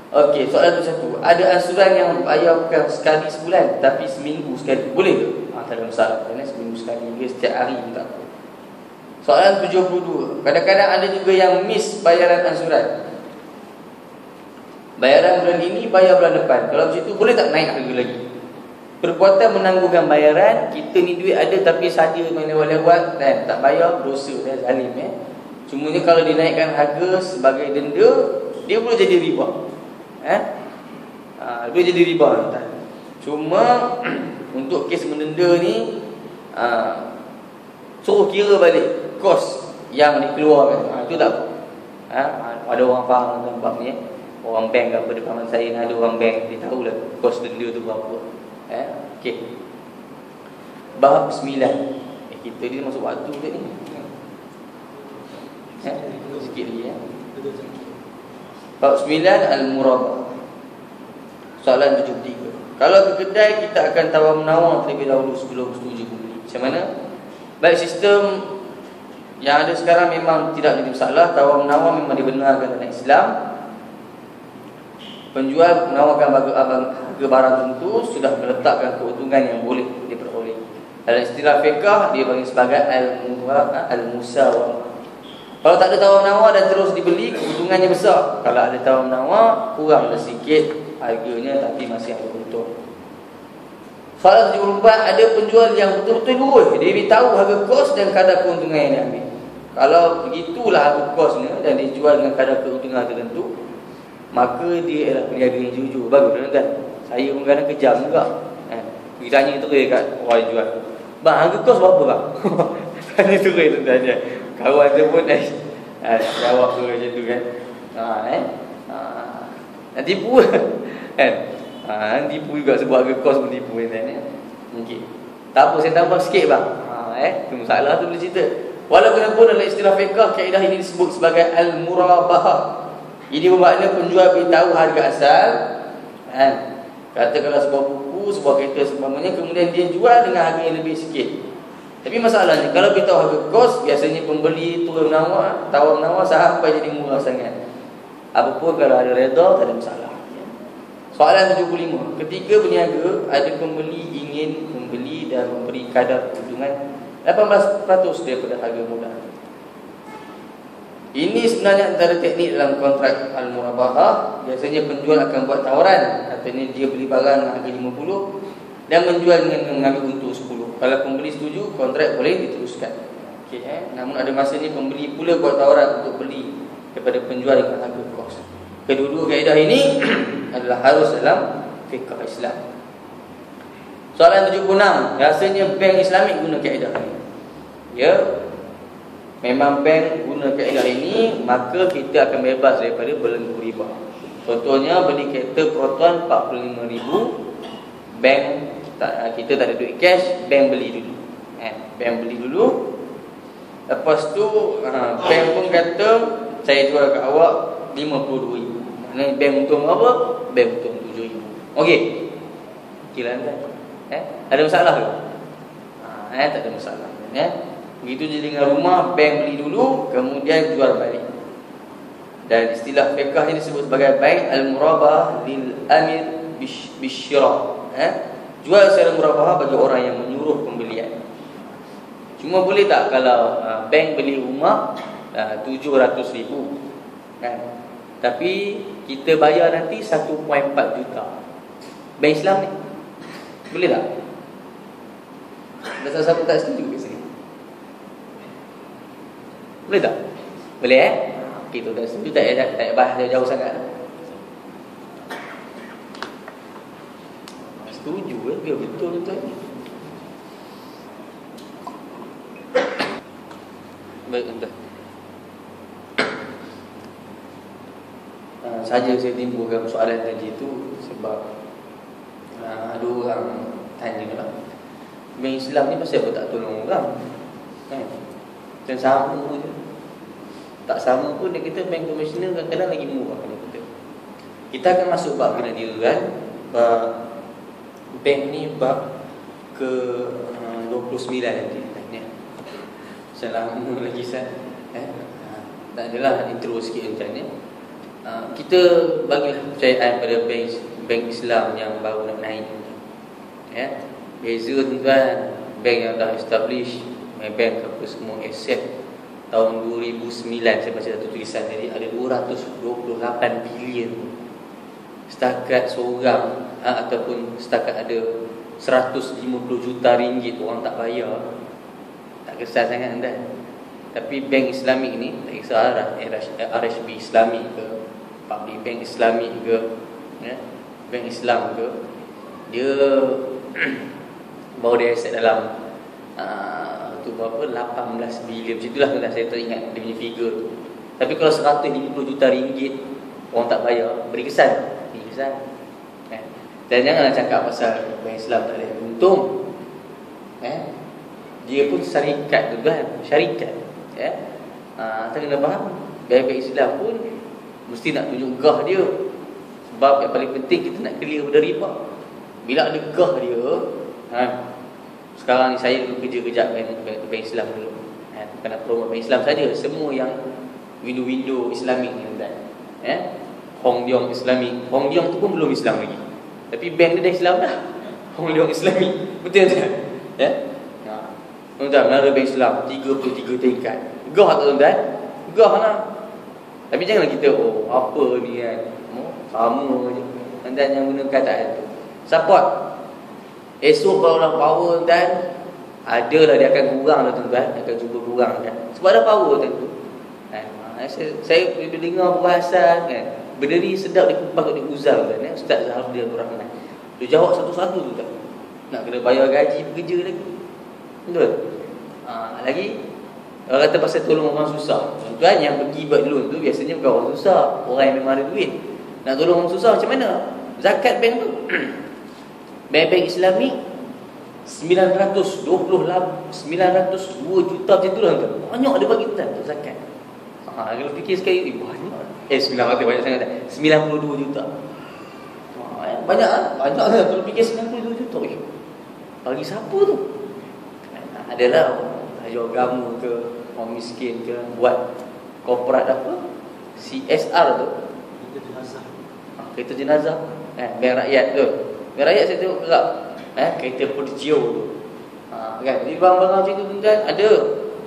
Okey, soalan tu satu. Ada ansuran yang bayar bukan sekali sebulan tapi seminggu sekali. Boleh ke? Tak ada masalah. Seminggu sekali ke setiap hari pun tak apa. Soalan 72. Kadang-kadang ada juga yang miss bayaran ansuran. Bayaran bulan ini, bayar bulan depan. Kalau macam tu boleh tak naik harga lagi? Perbuatan menangguhkan bayaran. Kita ni duit ada tapi saja main lewat-lewat dan tak bayar, dosa dan zalim. Cumanya kalau dinaikkan harga sebagai denda, dia boleh jadi riba. Boleh jadi riba. Cuma untuk kes mendenda ni suruh kira balik kos yang dikeluarkan. Itu tak apa. Ada orang faham tentang bab ni. Orang bank apa depan saya ni, ada orang bank, dia tahulah kos denda tu berapa. Okey. Bab 9. Kita ni masuk waktu ke ni? Sikit lagi Bab 9 Al-Murabah. Soalan 73. Kalau ke kedai kita akan tawar-menawar terlebih dahulu sebelum setuju beli. Macam mana? Baik, sistem yang ada sekarang memang tidak jadi masalah. Tawar-menawar memang dibenarkan dalam Islam. Penjual menawarkan harga barang tentu sudah meletakkan keuntungan yang boleh diperoleh. Dalam istilah fiqah dia panggil sebagai al-musawamah. Kalau tak ada tawar-menawar dan terus dibeli, keuntungannya besar. Kalau ada tawar-menawar, kuranglah sikit harganya tapi masih ada untung. Soalan 74. Ada penjual yang betul-betul lurus. Dia tahu harga kos dan kadar keuntungan yang dia ambil. Kalau begitulah harga kosnya dan dijual dengan kadar keuntungan tertentu, maka dia adalah peniaga yang jujur. Bagus kan? Saya pun kadang kejam juga. Pergi tanya terus kat orang yang jual. Bang, harga kos berapa bang? Tanya terus tanya. Kawan tu pun jawab tu macam tu kan. Nak tipu kan? Tipu juga sebab harga kos pun tipu kan. Okey. Tak apa, saya tambah sikit bang. Itu masalah tu boleh cerita. Walaupun dalam istilah fiqh, kaedah ini disebut sebagai al-murabahah. Ini bermakna penjual beritahu harga asal. Katakanlah sebuah buku, sebuah kereta seumpamanya, kemudian dia jual dengan harga yang lebih sikit. Tapi masalahnya, kalau beritahu harga kos, biasanya pembeli turun menawar, tawar menawar sampai jadi murah sangat. Apapun kalau ada reda, tak ada masalah. Soalan 75. Ketika berniaga, ada pembeli ingin membeli dan memberi kadar keuntungan 18% daripada harga mula. Ini sebenarnya antara teknik dalam kontrak al-murabahah. Biasanya penjual akan buat tawaran. Katanya dia beli barang harga 50 dan menjual dengan mengambil untung 10. Kalau pembeli setuju, kontrak boleh diteruskan. Namun ada masanya pembeli pula buat tawaran untuk beli daripada penjual dengan harga kos. Kedua-dua kaedah ini adalah harus dalam fiqh Islam. Soalan 76. Rasanya bank Islamik guna kaedah ini. Ya, memang bank guna kaedah ini, maka kita akan bebas daripada belenggu riba. Contohnya beli kereta Proton 45,000, bank kita tak ada duit cash, bank beli dulu. Bank beli dulu. Lepas tu bank pun kata saya jual kat awak 52,000. Maknanya bank untung berapa? Bank untung 7,000. Okey. Okeylah kan? Ada masalah ke? Tak ada masalah. Begitu je dengan rumah, bank beli dulu, kemudian jual balik. Dan istilah fiqh ini disebut sebagai bai' al-murabah lil amir bisyira. Jual secara murabahah bagi orang yang menyuruh pembelian. Cuma boleh tak kalau bank beli rumah 700,000 kan? Tapi kita bayar nanti 1.4 juta. Bank Islam ni boleh tak? Ada siapa tak setuju kat sini? Boleh tak? Boleh Kita tak setuju, tak bahas jauh sangat. Setuju dia betul tuan. Baik entah. Saja saya timbulkan soalan tadi itu sebab ada orang tanya lah, bank Islam ni pasal apa tak tolong orang? Dan sama je. Tak sama pun dia kata bank komersial kadang-kadang lagi murah pada kita. Kita akan masuk bab penadiran. Bank ni bab ke 29 nanti. Selama lagi tak adalah intro sikit macamnya. Kita bagilah kepercayaan pada bank Islam yang baru nak naik. Beza tuan, bank yang dah establish, bank apa semua accept. Tahun 2009 saya baca satu tulisan tadi, ada 228 bilion. Setakat seorang ataupun setakat ada 150 juta ringgit orang tak bayar, tak kesal sangat anda. Tapi bank Islamik ni, tak kisah RHB Islami ke, Public Bank Islami ke, bank Islam ke, dia baru dia aset dalam tu berapa, 18 bilion macam itulah, saya tak ingat dia punya figure tu. Tapi kalau 150 juta ringgit orang tak bayar, beri kesan. Dan janganlah cakap pasal bank Islam tak boleh untung. Dia pun syarikat tu kan, syarikat. Tak kena faham. Bank Islam pun mesti nak tunjuk gah dia. Sebab yang paling penting kita nak clear pada riba. Bila ada gah dia, sekarang ni saya dulu kerja bank Islam dulu. Bukan nak promote bank Islam saja, semua yang window-window Islamik ni kan. Hong Leong Islamik. Hong Leong tu pun belum Islam lagi, tapi bank dia dah Islam dah. Hong Leong Islamik. Betul tak? Tuan-tuan, menara bank Islam 33 tingkat. Gah tak tuan-tuan? Gah lah. Tapi janganlah kita apa ni kan, sama je. Tuan-tuan yang guna kataan tu support. Esok barulah power dan Adalah dia akan kurang lah tuan-tuan, akan cuba kurang kan. Sebab ada power tentu. Saya bila dengar perbahasan kan, benda ni sedap dia patut diuzal kan. Ustaz Zahardin Abdul Rahman. Dia jawab satu-satu tu kan. Nak kena bayar gaji pekerja lagi. Betul? Lagi orang kata pasal tolong orang susah. Tuan-tuan yang pergi buat loan tu biasanya bukan orang susah, orang yang memang ada duit. Nak tolong orang susah macam mana? Zakat bank tu. Bank-bank Islami 902 juta macam tu lah tuan. Banyak dia bagi tuan untuk zakat. Kalau fikir sekali banyak. 900 banyak sangat dah. 92 juta. Banyak banyak lah. Kalau fikir 92 juta. Bagi siapa tu? Adalah haji agama ke, orang miskin ke, buat korporat apa? CSR tu. Kereta jenazah. Bank rakyat tu. Bank rakyat saya tengok kerap. Kereta Portigio tu. Kan? Jadi barang-barang macam tu tuan ada.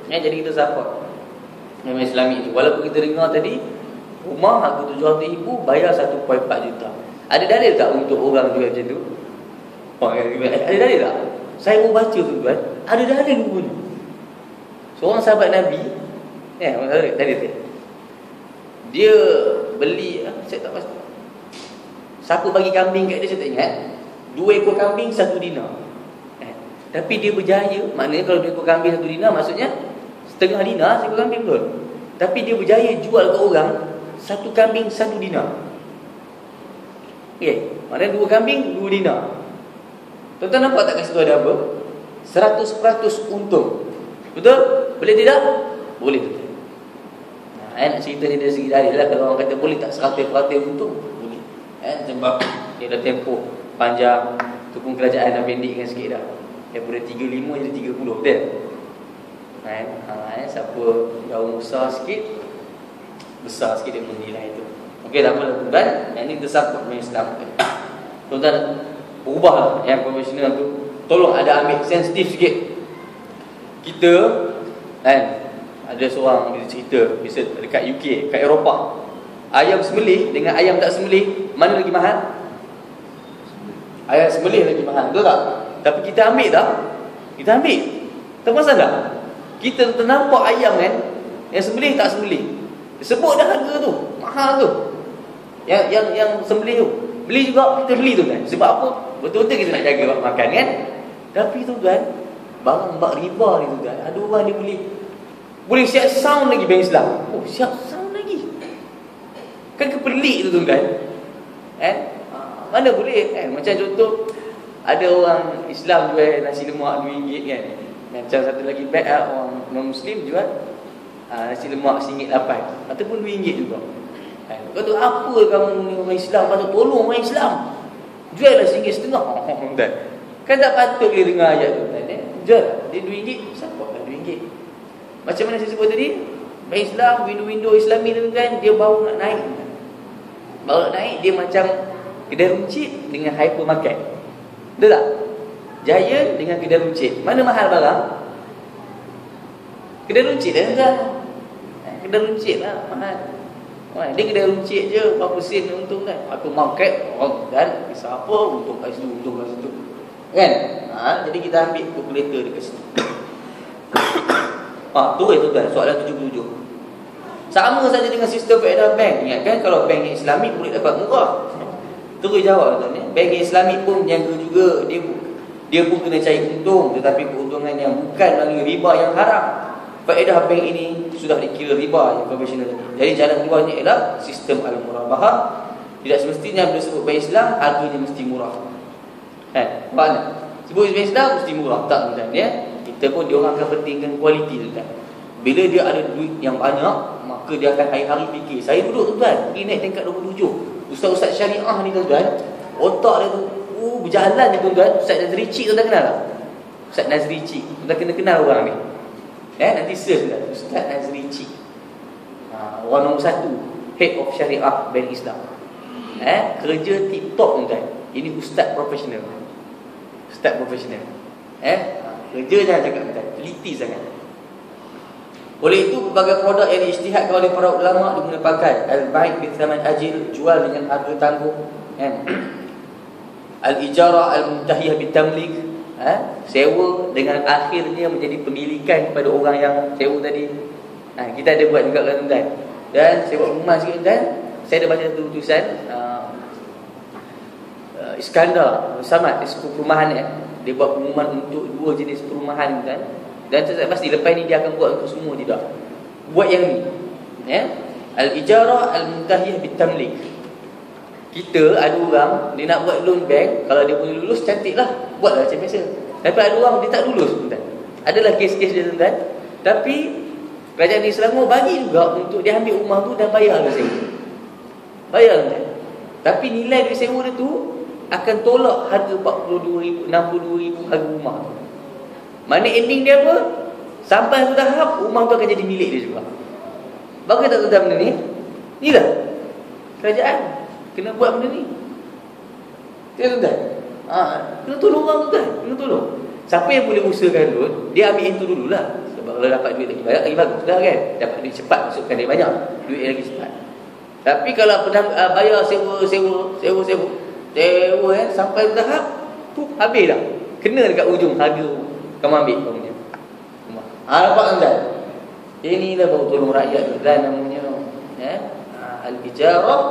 Jadi kita support Memang Islami tu. Walaupun kita dengar tadi rumah harga 700,000 bayar 1.4 juta. Ada dalil tak untuk orang jual macam tu? Ada dalil tak? Saya mau baca tuan-tuan. Ada dalil pun. Seorang sahabat Nabi, dalil tu. Dia beli, saya tak pasti. Siapa bagi kambing kat dia saya tak ingat. 2 ekor kambing 1 dinar. Tapi dia berjaya. Maknanya kalau 2 ekor kambing 1 dinar, maksudnya setengah dinar seekor kambing betul. Tapi dia berjaya jual ke orang 1 kambing 1 dinar. Maknanya 2 kambing 2 dinar. Tuan-tuan nampak tak kat situ ada apa? 100% untung. Betul? Boleh tidak? Boleh betul. Nak cerita ni dari segi dalil lah. Kalau orang kata boleh tak 100% untung? Boleh. Sebab dia dah tempoh panjang. Tu pun kerajaan dah pendekkan sikit dah. Daripada 35 jadi 30. Betul? Siapa jauh besar sikit dia pun nilai itu. Okey, tak apa tuan-tuan. Yang ni tersangkut dengan Islam. Tuan-tuan ubahlah yang konvensional tu. Tolong ada ambil sensitif sikit. Kita ada seorang dia cerita dekat UK, kat Eropah. Ayam sembelih dengan ayam tak sembelih, mana lagi mahal? Ayam sembelih lagi mahal, betul tak? Tapi kita ambil tak? Kita ambil. Terpaksa tak? Kita ternampak ayam kan, yang sembelih tak sembelih. Sebut dah harga tu, mahal tu. Yang sembelih tu. Beli juga, kita beli tu kan. Sebab apa? Betul-betul kita nak jaga makan kan. Tapi tu kan, barang bak riba ni tu kan. Ada orang dia boleh siap sound lagi bank Islam. Oh, siap sound lagi. Kan kepelik tu kan. Mana boleh? Macam contoh, ada orang Islam jual nasi lemak RM2 kan. Macam satu lagi beg orang non-Muslim jual nasi lemak RM1.8 ataupun RM2 juga. Kata apa kamu ni orang Islam, patut tolong orang Islam. Jual lah RM1.5. Kan tak patut dia dengar ayat tu kan. Jual dia RM2, siapa kan RM2. Macam mana saya sebut tadi, bank Islam, window-window Islami tu kan, dia baru nak naik. Baru nak naik, dia macam kedai runcit dengan hypermarket. Betul tak? Giant dengan kedai runcit, mana mahal barang? Kedai runcit dah kan? Kedai runcit lah mahal. Dia kedai runcit je, berapa sen untung kan? Hypermarket, kan? Siapa untung kat situ, untung kat situ kan? Jadi kita ambil kalkulator dekat situ. Terus tuan-tuan, soalan 77. Sama saja dengan sistem faedah bank. Ingat kan, kalau bank Islami boleh dapat murah. Terus jawab tuan-tuan. Bank Islami pun jaga juga. Dia pun kena cari untung, tetapi keuntungan yang bukan melalui riba yang haram. Faedah bank ini sudah dikira riba yang konvensional ini. Jadi jalan keluarnya ialah sistem al-murabahah. Tidak semestinya bila sebut bank Islam harganya mesti murah. Mana? Sebut bank Islam mesti murah. Tak tuan-tuan ya. Kita pun diorang akan pentingkan kualiti tu kan. Bila dia ada duit yang banyak, maka dia akan hari-hari fikir. Saya duduk tuan-tuan, pergi naik tingkat 27. Ustaz-ustaz syariah ni tuan-tuan, otak dia tu berjalan je tuan-tuan. Ustaz Nazri Cik tuan-tuan kenal tak? Ustaz Nazri Cik, tuan-tuan kena kenal orang ni. Nanti search tuan, Ustaz Nazri Cik. Orang nombor 1, Head of Syariah Bank Islam. Kerja tip-top tuan-tuan. Ini ustaz profesional. Ustaz profesional. Kerja jangan cakap betul, teliti sangat. Oleh itu berbagai produk yang diijtihadkan oleh para ulama dimulai pakai al-bai' bi thaman ajil, jual dengan harga tangguh, kan? Al-ijarah al-muntahiyah bi tamlik, sewa dengan akhirnya menjadi pemilikan kepada orang yang sewa tadi. Kita ada buat juga kan tuan. Dan sewa rumah sikit tuan. Saya ada baca satu tulisan Iskandar Samad, perumahan dia buat pengumuman untuk 2 jenis perumahan kan. Dan saya pasti lepas ni dia akan buat untuk semua tidak. Buat yang ni. Al-ijarah al-muntahiyah bitamlik. Kita ada orang dia nak buat loan bank, kalau dia boleh lulus cantiklah, buatlah macam biasa. Tapi ada orang dia tak lulus tuan. Adalah kes-kes dia tuan. Tapi kerajaan di Selangor bagi juga untuk dia ambil rumah tu dan bayar ke sewa. Bayar tuan. Tapi nilai duit sewa dia tu akan tolak harga 42,000, 62,000 harga rumah tu. Mana ending dia apa? Sampai satu tahap rumah tu akan jadi milik dia juga. Bagus tak tuan benda ni? Inilah kerajaan kena buat benda ni. Tuan-tuan. Kena tolong orang tuan. Kena tolong. Siapa yang boleh usahakan loan, dia ambil itu dululah. Sebab kalau dapat duit lagi banyak, lagi bagus lah kan. Dapat duit cepat, masukkan dia banyak, duit lagi cepat. Tapi kalau pernah bayar sewa sampai tahap habis dah. Kena dekat ujung harga kamu ambil kamu punya rumah. Nampak tuan? Inilah baru tolong rakyat tuan namanya. Al-ijarah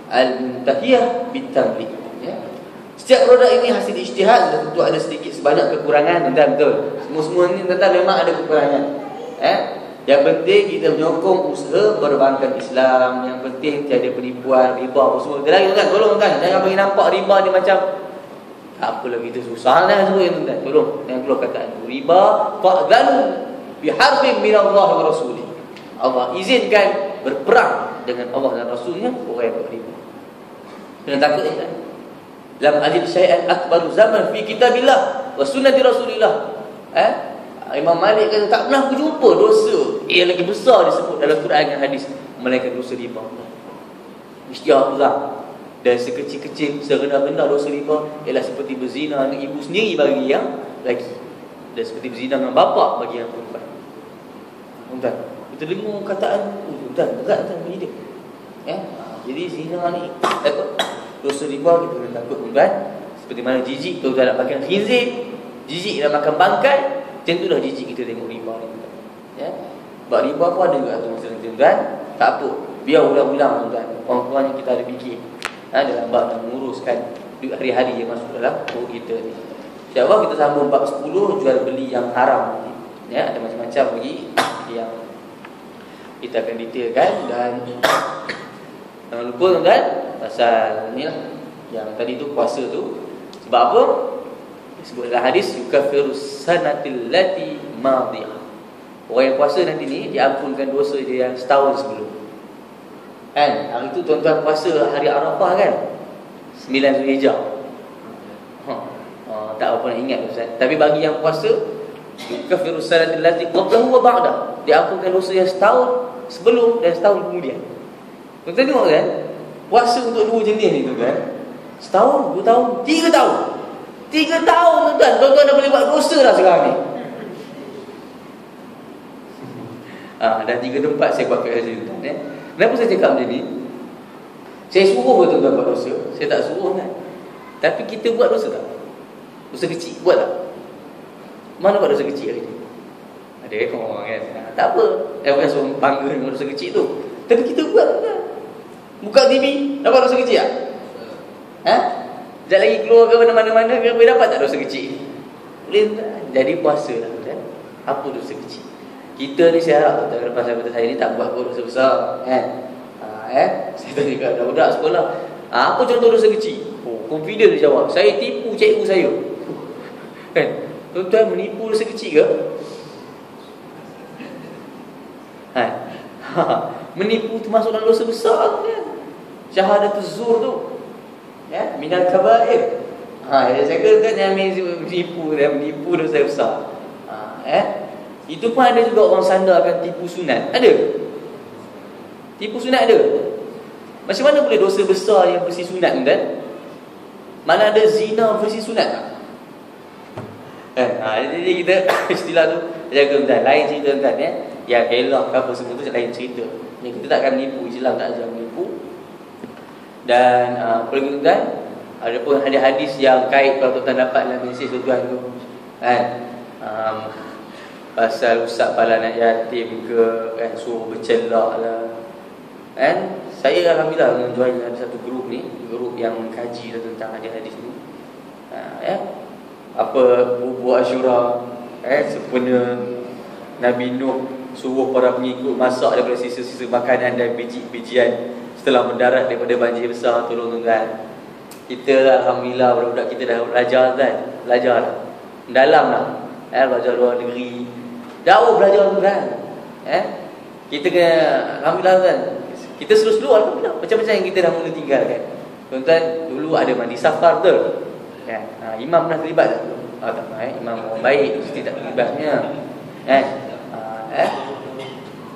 al-muntahiyah bitamlik. Setiap produk ini hasil ijtihad, tentu ada sedikit sebanyak kekurangan tuan, betul. Semua ni tuan memang ada kekurangan. Yang penting kita menyokong usaha perbankan Islam. Yang penting tiada penipuan, riba apa semua. Tuan, tolong tuan, jangan bagi nampak riba ni macam tak apalah kita susah lah semua tuan. Tolong jangan keluar kataan tu. Riba fa'dhanu biharbin minallah wa rasulih. Allah izinkan berperang dengan Allah dan Rasulnya orang yang beriman. Jangan takut tuan. Lam ajid syai'an akbaru zaman fi kitabillah wa sunnati rasulillah. Imam Malik kata tak pernah aku jumpa dosa yang lagi besar disebut dalam Quran dan hadis melainkan dosa riba. Istilah perang. Dan sekecil-kecil, serendah-rendah dosa riba ialah seperti berzina dengan ibu sendiri bagi yang lagi, dan seperti berzina dengan bapa bagi yang perempuan. Tuan, kita dengar kataan tuan, berat tuan bagi dia. Jadi zina ni dosa riba kita kena takut tuan. Seperti mana jijik tu tak nak makan khinzir, jijik nak makan bangkai, macam itulah jijik kita tengok riba ni tuan. Sebab riba pun ada juga tu masa tuan. Tak apa, biar ulang-ulang tuan. Orang-orang yang kita ada fikir dalam bab menguruskan duit hari-hari yang masuk dalam perut kita ni. InsyaAllah kita sambung bab 10, jual beli yang haram. Ada macam-macam lagi yang kita akan detailkan. Dan jangan lupa tuan, pasal ni lah yang tadi tu puasa tu. Sebab apa? Disebut dalam hadis yukaffirus sanatil lati madiyah. Orang yang puasa nanti ni diampunkan dosa dia yang setahun sebelum. Hari tu tuan-tuan puasa hari Arafah kan, 9 Zulhijjah. Tak apa nak ingat Ustaz. Tapi bagi yang puasa yukaffirus sanatil lati qablahu wa ba'da, diampunkan dosa yang setahun sebelum dan setahun kemudian. Tuan-tuan tengok kan, puasa untuk 2 jenis ni tuan. Setahun, 2 tahun, 3 tahun. 3 tahun tuan-tuan, tuan-tuan dah boleh buat dosa dah sekarang ni. Dah 3 tempat saya buat kat sini tuan. Kenapa saya cakap macam ni? Saya suruh tuan-tuan buat dosa, saya tak suruh kan. Tapi kita buat dosa tak? Dosa kecil, buat tak? Mana buat dosa kecil hari ni? Ada orang kan, tak apa. Bukan suruh bangga dengan dosa kecil tu. Tapi kita buat kan. Buka TV, dapat dosa kecil tak? Sekejap lagi keluar ke mana-mana ke, boleh dapat tak dosa kecil? Boleh tak? Jadi puasa lah kan? Apa dosa kecil? Kita ni saya harap lepas daripada saya ni tak buat dosa besar kan? Saya tanya kat budak sekolah, apa contoh dosa kecil? Confident dia jawab, saya tipu cikgu saya. Kan? Tuan-tuan menipu dosa kecil ke? Menipu termasuk dalam dosa besar kan? Syahadatuz zur tu minal kabair. Saya kata jangan menipu dosa besar. Itu pun ada juga orang sandarkan tipu sunat. Ada? Tipu sunat ada? Macam mana boleh dosa besar yang versi sunat kan? Mana ada zina versi sunat tak? Jadi kita istilah tu jaga tuan, lain cerita tuan yang elah ke apa semua tu lain cerita. Kita takkan menipu, Islam tak ajar menipu. Dan pergi tuan, ada pun hadis-hadis yang kait kalau tuan dapat dalam mesej tuan tu. kan. Pasal usap kepala anak yatim ke, kan, suruh bercelak lah, kan. Saya alhamdulillah menjoin ada satu grup ni, grup yang mengkaji tentang hadis-hadis ni. Apa bubur Asyura, sempena Nabi Nuh suruh para pengikut masak daripada sisa-sisa makanan dan biji-bijian setelah mendarat daripada banjir besar. Tolong tuan-tuan, kita alhamdulillah budak-budak kita dah belajar kan, belajar dalam lah, belajar luar negeri, jauh belajar tuan-tuan. Kita kena alhamdulillah kan, kita slow-slow alhamdulillah, macam-macam yang kita dah mula tinggalkan. Tuan-tuan, dulu ada mandi safar betul kan? Imam pernah terlibat tak? Tak pernah. Imam orang baik mesti tak terlibatnya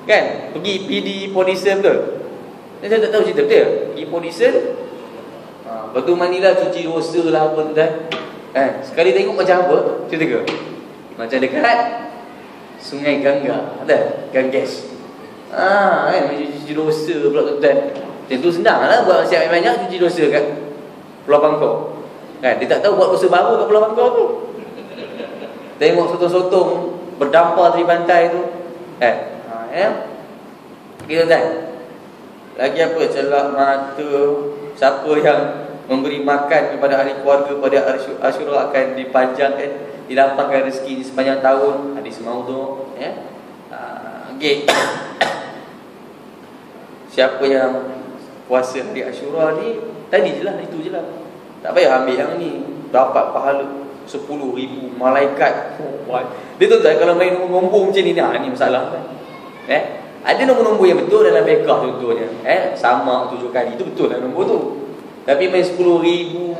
kan. Pergi PD Polisen betul. Saya tak tahu cerita betul. Pergi Polisen, lepas tu mandilah, cuci dosa lah apa tuan. Sekali tengok macam apa? Cerita ke? Macam dekat Sungai Gangga, ada Ganges. Macam cuci dosa pula tuan-tuan. Macam tu senang lah buat siap banyak cuci dosa kat Pulau Bangkok. Kan, dia tak tahu buat dosa baru kat Pulau Bangkok tu. Tengok sotong-sotong berdampar di pantai tu. Kita tuan. Lagi apa? Celak mata. Siapa yang memberi makan kepada ahli keluarga pada Asyura akan dipanjangkan, dilapangkan rezeki di sepanjang tahun. Hadis maudhu. Okey. Siapa yang puasa hari Asyura ni, tadi je lah, itu je lah. Tak payah ambil yang ni, dapat pahala 10,000 malaikat. Dia tu tak, kalau main nombor-nombor macam ni, ni masalah kan. Ada nombor-nombor yang betul dalam bekah contohnya. Sama 7 kali, itu betul lah nombor tu. Tapi main 10,000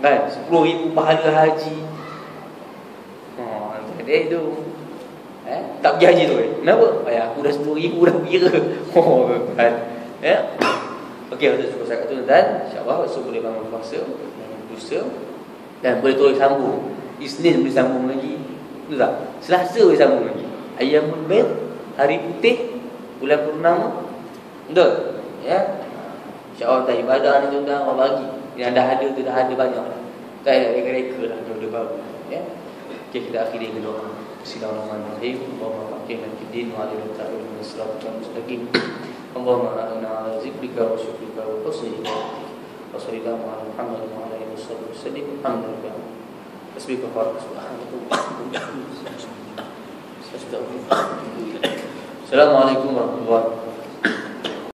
kan, 10,000 pahala haji. Dia tu tak pergi haji tu kan. Kenapa? Aku dah 10,000 dah kira. Kan. Okey, untuk cukup sangat tu tuan. InsyaAllah esok boleh bangun puasa dengan dosa, dan boleh terus sambung. Isnin boleh sambung lagi, betul tak? Selasa boleh sambung lagi. Ayyamul Bid, hari putih, bulan purnama, betul? InsyaAllah tak ibadah ni tuan-tuan, Allah bagi. Yang dah ada tu dah ada banyak dah. Tak ada reka-reka lah, benda baru. Okey, kita akhiri dengan doa. Bismillahirrahmanirrahim. Allahumma faqihna fid din wa 'allimna ta'wil min as-siratal mustaqim. Allahumma a'inna 'ala zikrika wa syukrika wa husni ibadatik. Wa sallallahu ala Muhammad wa ala alihi wasallam. Alhamdulillah. Tasbihka subhanallah. Assalamualaikum warahmatullahi wabarakatuh.